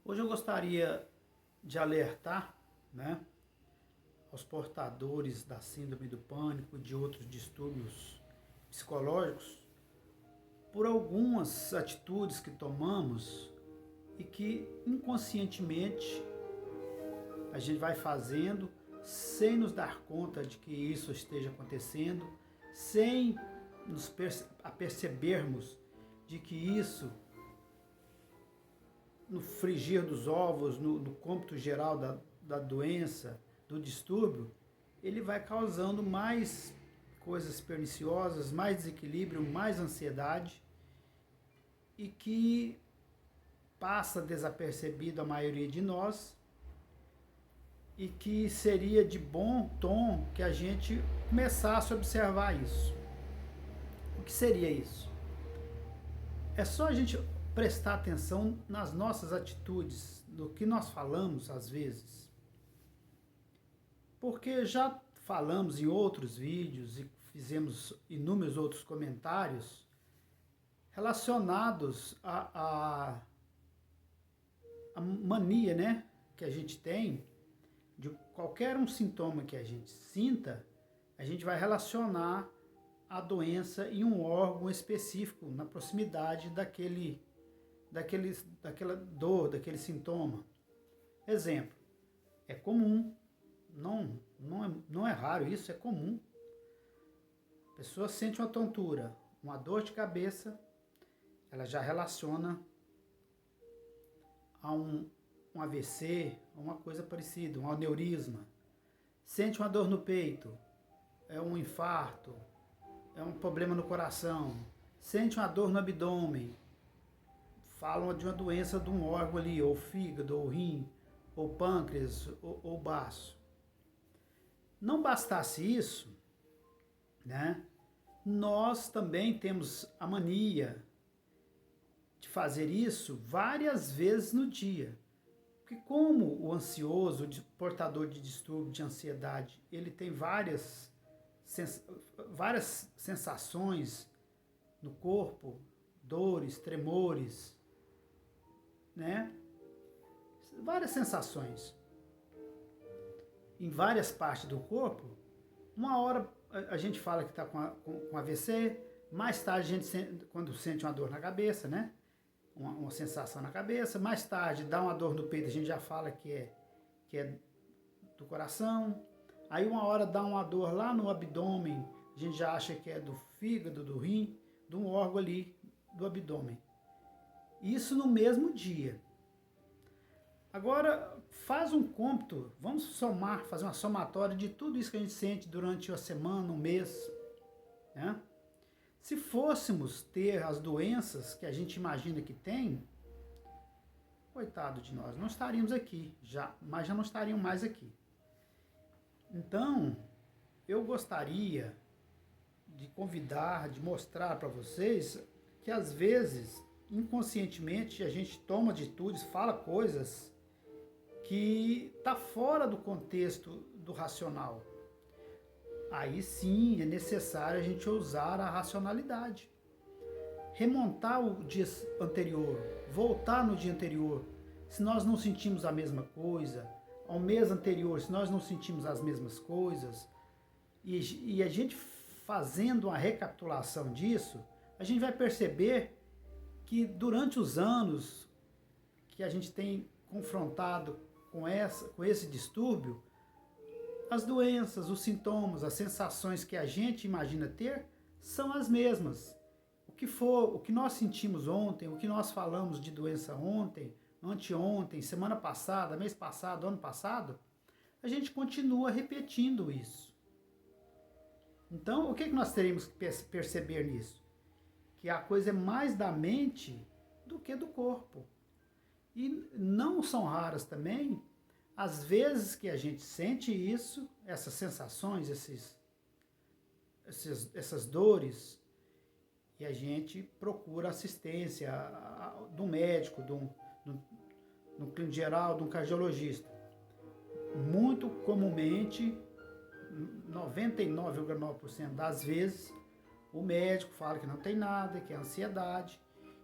Hoje eu gostaria de alertar, né, aos portadores da síndrome do pânico e de outros distúrbios psicológicos por algumas atitudes que tomamos e que inconscientemente a gente vai fazendo sem nos dar conta de que isso esteja acontecendo, sem nos apercebermos de que isso, no frigir dos ovos, no cômputo geral da doença, do distúrbio, ele vai causando mais coisas perniciosas, mais desequilíbrio, mais ansiedade, e que passa desapercebido a maioria de nós, e que seria de bom tom que a gente começasse a observar isso. O que seria isso? É só a gente prestar atenção nas nossas atitudes, no que nós falamos às vezes. Porque já falamos em outros vídeos e fizemos inúmeros outros comentários relacionados à mania, né, que a gente tem de qualquer um sintoma que a gente sinta, a gente vai relacionar a doença em um órgão específico, na proximidade daquela dor, daquele sintoma. Exemplo, é comum, não é raro isso, é comum. A pessoa sente uma tontura, uma dor de cabeça, ela já relaciona a um AVC, uma coisa parecida, um aneurisma. Sente uma dor no peito, é um infarto, é um problema no coração. Sente uma dor no abdômen, falam de uma doença de um órgão ali, ou fígado, ou rim, ou pâncreas, ou baço. Não bastasse isso, né? Nós também temos a mania de fazer isso várias vezes no dia. Porque como o ansioso, o portador de distúrbio de ansiedade, ele tem várias sensações no corpo, dores, tremores, né? Várias sensações em várias partes do corpo. Uma hora a gente fala que está com AVC, mais tarde a gente quando sente uma dor na cabeça, né? Uma sensação na cabeça, mais tarde dá uma dor no peito, a gente já fala que é do coração, aí uma hora dá uma dor lá no abdômen, a gente já acha que é do fígado, do rim, de um órgão ali do abdômen. Isso no mesmo dia. Agora, faz um cômputo, vamos somar, fazer uma somatória de tudo isso que a gente sente durante a semana, um mês, né? Se fôssemos ter as doenças que a gente imagina que tem, coitado de nós, não estaríamos aqui, mas já não estariam mais aqui. Então, eu gostaria de convidar, de mostrar para vocês que às vezes, inconscientemente, a gente toma atitudes, fala coisas que está fora do contexto do racional. Aí sim é necessário a gente usar a racionalidade. Remontar o dia anterior, voltar no dia anterior. Se nós não sentimos a mesma coisa, ao mês anterior, se nós não sentimos as mesmas coisas, e a gente fazendo uma recapitulação disso, a gente vai perceber que durante os anos que a gente tem confrontado com esse distúrbio, as doenças, os sintomas, as sensações que a gente imagina ter são as mesmas. O que nós sentimos ontem, o que nós falamos de doença ontem, anteontem, semana passada, mês passado, ano passado, a gente continua repetindo isso. Então, o que nós teremos que perceber nisso? Que a coisa é mais da mente do que do corpo. E não são raras também as vezes que a gente sente isso, essas sensações, essas dores, e a gente procura assistência do médico, no clínico geral, de um cardiologista. Muito comumente, 99,9% das vezes, o médico fala que não tem nada, que é ansiedade,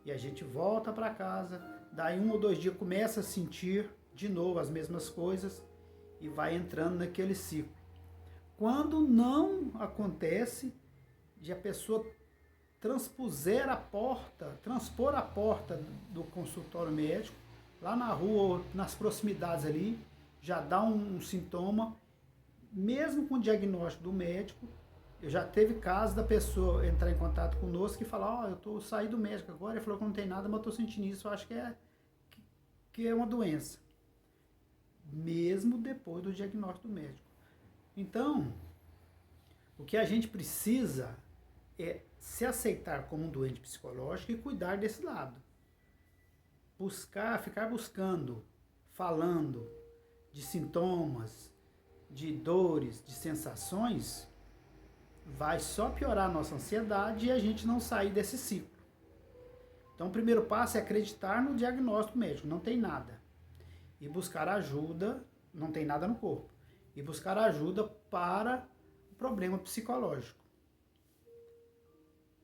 e a gente volta para casa daí 1 ou 2 dias começa a sentir de novo as mesmas coisas e vai entrando naquele ciclo. Quando não acontece de a pessoa transpor a porta do consultório médico, lá na rua ou nas proximidades ali, já dá um sintoma, mesmo com o diagnóstico do médico. Eu já teve caso da pessoa entrar em contato conosco e falar, eu saí do médico agora, ele falou que não tem nada, mas eu estou sentindo isso, eu acho que é uma doença. Mesmo depois do diagnóstico do médico. Então, o que a gente precisa é se aceitar como um doente psicológico e cuidar desse lado. Ficar buscando, falando de sintomas, de dores, de sensações, vai só piorar a nossa ansiedade e a gente não sair desse ciclo. Então, o primeiro passo é acreditar no diagnóstico médico, não tem nada. E buscar ajuda, não tem nada no corpo. E buscar ajuda para o problema psicológico.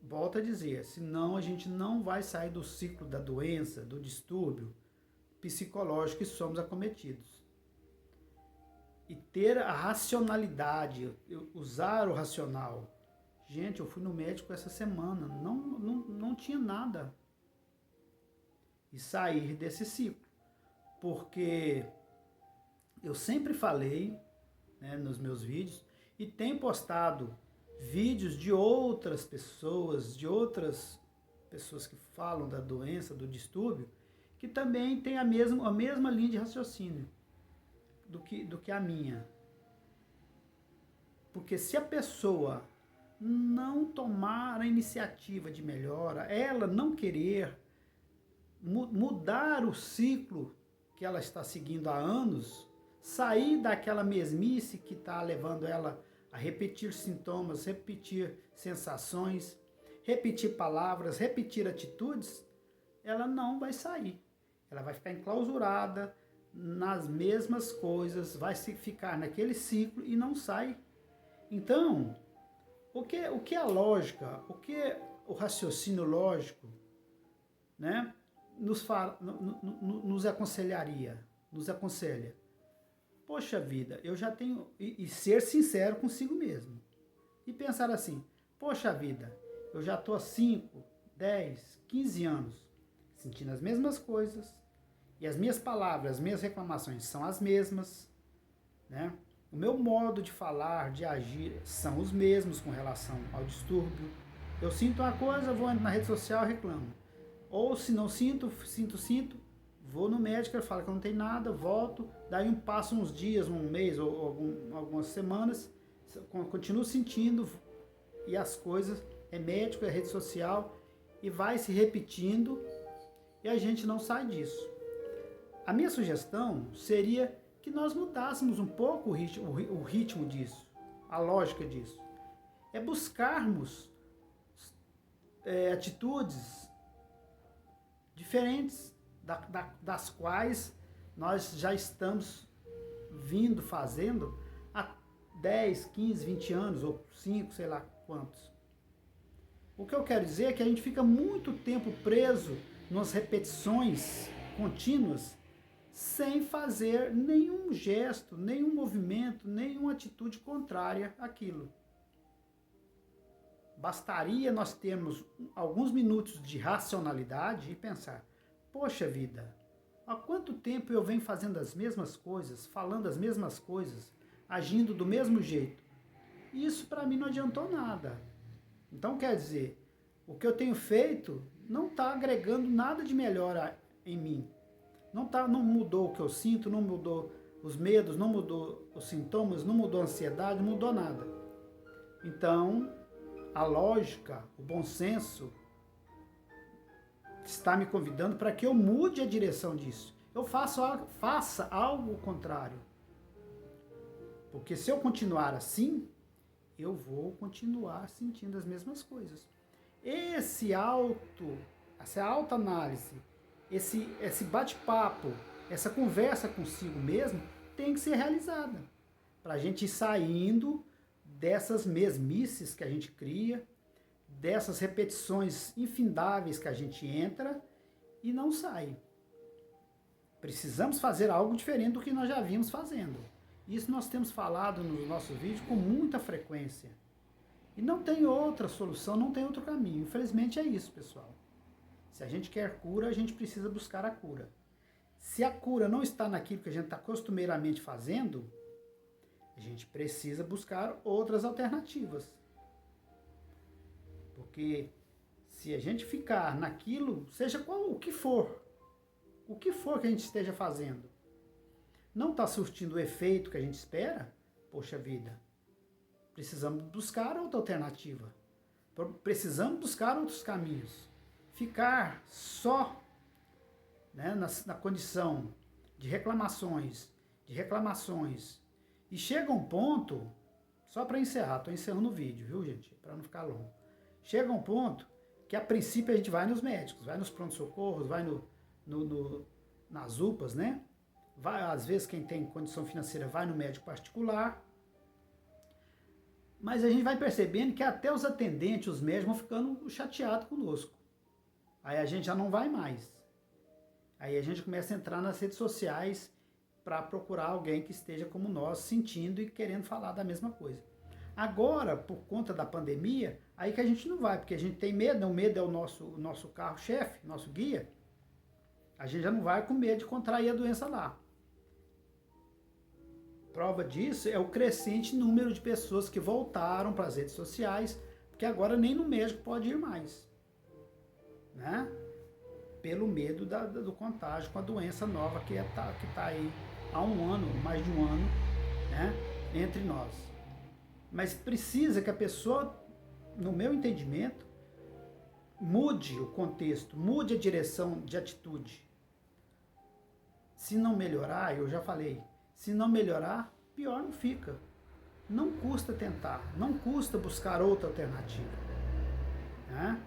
Volto a dizer, senão a gente não vai sair do ciclo da doença, do distúrbio psicológico que somos acometidos. E ter a racionalidade, usar o racional. Gente, eu fui no médico essa semana, não tinha nada. E sair desse ciclo. Porque eu sempre falei, né, nos meus vídeos, e tenho postado vídeos de outras pessoas que falam da doença, do distúrbio, que também tem a mesma linha de raciocínio do que a minha. Porque se a pessoa não tomar a iniciativa de melhora, ela não querer mudar o ciclo que ela está seguindo há anos, sair daquela mesmice que está levando ela a repetir sintomas, repetir sensações, repetir palavras, repetir atitudes, ela não vai sair. Ela vai ficar enclausurada nas mesmas coisas, vai ficar naquele ciclo e não sai. Então, o que a lógica, o que o raciocínio lógico, né, nos aconselha. Poxa vida, eu já tenho... E ser sincero consigo mesmo. E pensar assim, poxa vida, eu já estou há 5, 10, 15 anos sentindo as mesmas coisas, e as minhas palavras, as minhas reclamações são as mesmas, né? O meu modo de falar, de agir, são os mesmos com relação ao distúrbio. Eu sinto uma coisa, vou na rede social e reclamo. Ou se não sinto, vou no médico, ele fala que não tem nada, volto, daí passo uns dias, um mês ou algumas semanas, continuo sentindo, e as coisas, é médico, é rede social, e vai se repetindo, e a gente não sai disso. A minha sugestão seria que nós mudássemos um pouco o ritmo disso, a lógica disso. É buscarmos atitudes diferentes das quais nós já estamos fazendo há 10, 15, 20 anos, ou 5, sei lá quantos. O que eu quero dizer é que a gente fica muito tempo preso nas repetições contínuas, sem fazer nenhum gesto, nenhum movimento, nenhuma atitude contrária àquilo. Bastaria nós termos alguns minutos de racionalidade e pensar, poxa vida, há quanto tempo eu venho fazendo as mesmas coisas, falando as mesmas coisas, agindo do mesmo jeito? Isso para mim não adiantou nada. Então quer dizer, o que eu tenho feito não está agregando nada de melhor em mim. Não mudou o que eu sinto, não mudou os medos, não mudou os sintomas, não mudou a ansiedade, não mudou nada. Então, a lógica, o bom senso está me convidando para que eu mude a direção disso. Eu faça algo contrário. Porque se eu continuar assim, eu vou continuar sentindo as mesmas coisas. Essa autoanálise, esse bate-papo, essa conversa consigo mesmo tem que ser realizada para a gente ir saindo dessas mesmices que a gente cria, dessas repetições infindáveis que a gente entra e não sai. Precisamos fazer algo diferente do que nós já vimos fazendo. Isso nós temos falado nos nossos vídeos com muita frequência. E não tem outra solução, não tem outro caminho. Infelizmente é isso, pessoal. Se a gente quer cura, a gente precisa buscar a cura. Se a cura não está naquilo que a gente está costumeiramente fazendo, a gente precisa buscar outras alternativas. Porque se a gente ficar naquilo, seja o que for que a gente esteja fazendo, não está surtindo o efeito que a gente espera, poxa vida, precisamos buscar outra alternativa. Precisamos buscar outros caminhos. Ficar só, né, na condição de reclamações, e chega um ponto, só para encerrar, estou encerrando o vídeo, viu, gente, para não ficar longo. Chega um ponto que a princípio a gente vai nos médicos, vai nos pronto-socorros, vai nas UPAs, né? Vai, às vezes quem tem condição financeira vai no médico particular, mas a gente vai percebendo que até os atendentes, os médicos vão ficando chateados conosco. Aí a gente já não vai mais. Aí a gente começa a entrar nas redes sociais para procurar alguém que esteja como nós, sentindo e querendo falar da mesma coisa. Agora, por conta da pandemia, aí que a gente não vai, porque a gente tem medo, o medo é o nosso carro-chefe, nosso guia. A gente já não vai com medo de contrair a doença lá. Prova disso é o crescente número de pessoas que voltaram para as redes sociais, porque agora nem no médico pode ir mais, né? Pelo medo do contágio com a doença nova que está aí há um ano, mais de um ano, né, entre nós. Mas precisa que a pessoa, no meu entendimento, mude o contexto, mude a direção de atitude. Se não melhorar, eu já falei, se não melhorar, pior não fica. Não custa tentar, não custa buscar outra alternativa, né?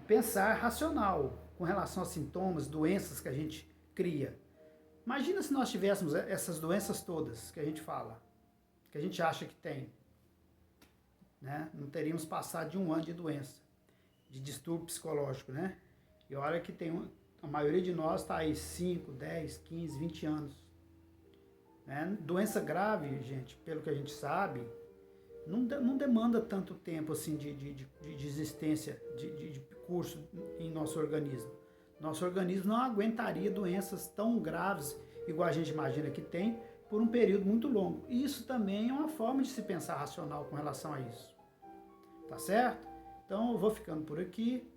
Pensar racional com relação a sintomas, doenças que a gente cria. Imagina se nós tivéssemos essas doenças todas que a gente fala, que a gente acha que tem, né? Não teríamos passado de um ano de doença, de distúrbio psicológico, né? E olha que a maioria de nós está aí 5, 10, 15, 20 anos. Né? Doença grave, gente, pelo que a gente sabe, não demanda tanto tempo assim de existência, de curso em nosso organismo. Nosso organismo não aguentaria doenças tão graves, igual a gente imagina que tem, por um período muito longo. E isso também é uma forma de se pensar racional com relação a isso. Tá certo? Então eu vou ficando por aqui.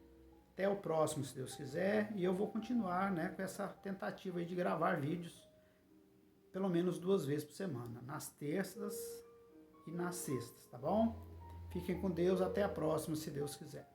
Até o próximo, se Deus quiser. E eu vou continuar, né, com essa tentativa aí de gravar vídeos pelo menos 2 vezes por semana. Nas terças e nas sextas, tá bom? Fiquem com Deus. Até a próxima, se Deus quiser.